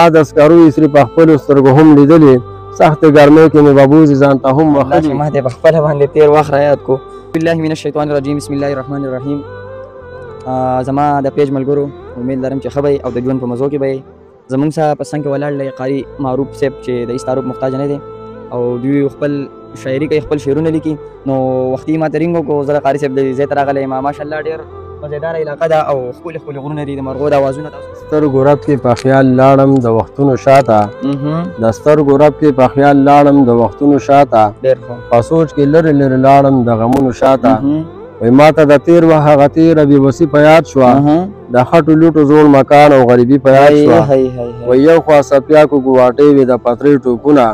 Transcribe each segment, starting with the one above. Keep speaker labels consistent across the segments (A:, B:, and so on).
A: ما د سکرو یې په خپلو سترګو هم لیدلې سختې ګرمۍ کې مې ببوزي ځان ته هم وخلي
B: ما دې په خپله باندې تېر وخت رایاد کو بالله من الشیطان الرجیم بسم الله الرحمن الرحیم زما د پیج ملګرو امید لرم چې ښه به او د ژوند په مزو کې به زموږ سره په څنګ کې ولاړ دی قاري معروف صاحب چې د هېڅ تعارف محتاج نه دی او دوی خپل شاعري کوي خپل شعرونه لیکي نو وختي ما ته رینګ وکړو زه د قاري صاحب د ځای ته راغلی یم ماشاءالله ډېر مزیداره علاقه ده او ښکلي ښکلي غرونه دي د مرغو د اوازونه
A: سترګو رب کې په خیال لاړم د وختونو شاته د سترګو رب کې په خیال لاړم د وختونو شاته په سوچ کې لرې لرې لاړم د غمونو شاته وای ما ته د تېر وخت هغه تېره بېوسي په یاد شوه د خټو لوټو زوړ مکان او غریبي په یاد شوه وای یو خوا څپیاکو ګواټۍ وې د پترۍ ټوپونه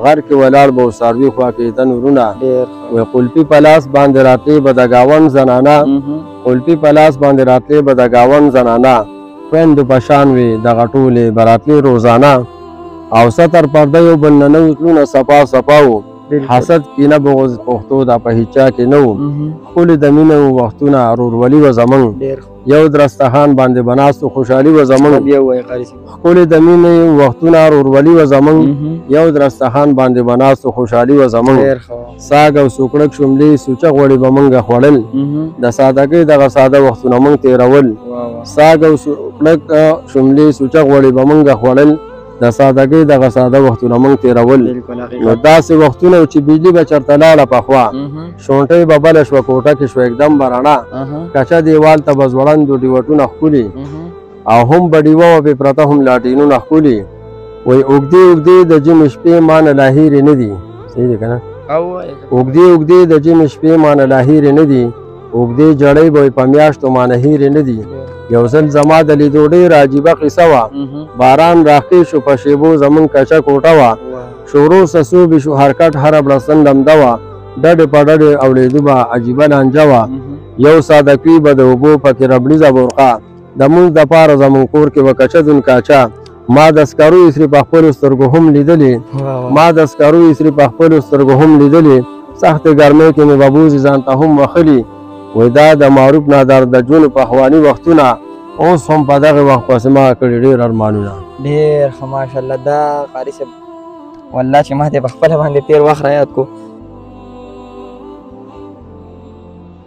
A: غر کې ولاړ به و څاروي خوا کېده نورونه وای قلفي په لاس باندې راتلې به د ګاونډ زنانه قلفي په لاس باندې راتلې به د ګاونډ زنانه خویندو په شان وې دغه ټولې به راتلې روزانه او ستر پرده یو بل نه نه وتلونه صفا صفا وو حسد کینه بغض پښتو دا په هیچا کې نه وو ښکلې د مینې وختونه ورورولي وه زموږ یو درستخان باندې به ناست خوشحالي وه زموږ ښکلې د مینې وختونه ورورولي وه زموږ یو درستخان باندې به ناست خوشحالي وه زموږ ساګ او سوکړک شملې سوچه غوړي به موږ خوړل د سادګۍ دغه ساده وختونه موږ تېرول ساګ او سوکړک شملې سوچه غوړي به موږ خوړل د سادګۍ دغه ساده وختونه موږ تېرول نو داسې وختونه چې بجلي به چېرته لاړه پخوا شونټۍ به بله شوه کوټه کې شوه एकदम به رڼا کچه دیوال ته به ځوړندو ډیوټونه ښکلي او هم به ډیوه وه پې پرته هم لاټینونه ښکلي وایي اوږدې اوږدې د ژمي شپې ما نه لا هېرې نه دي صحیح دی که نه اوږدې اوږدې د ژمي شپې ما نه لا هېرې نه دي اوږدې جړۍ به په میاشتو ما نه هېرې نه دي یو ځل زما د لیدو ډېره عجیبه قصه وه باران راښکې شو په شیبو زموږ کچه کوټه وه شورو سسوبې شو هرکټ هره بړستن لمده وه ډډې په ډډې اورېدو به عجیبه لانجه وه یو سادکوي به د اوبو پکې ربړیزه برخه د مونځ دپاره زموږ کور کې به کچه دون کاچه ما د سکرو یسرې په خپلو سترګو هم لیدلې ما د سکرو یسرې په خپلو سترګو هم لیدلې سختې ګرمۍ کې مې ببوزي ځان ته هم وخلي وای دا د معروف نادر د ژوند پخواني وختونه اوس هم په دغه وخت پسې ما کړي ډېر ارمانونه
B: ډېر ښه ماشاءالله دا قاري صاحب والله چې ما ته په خپله باندې تېر وخت رایاد کو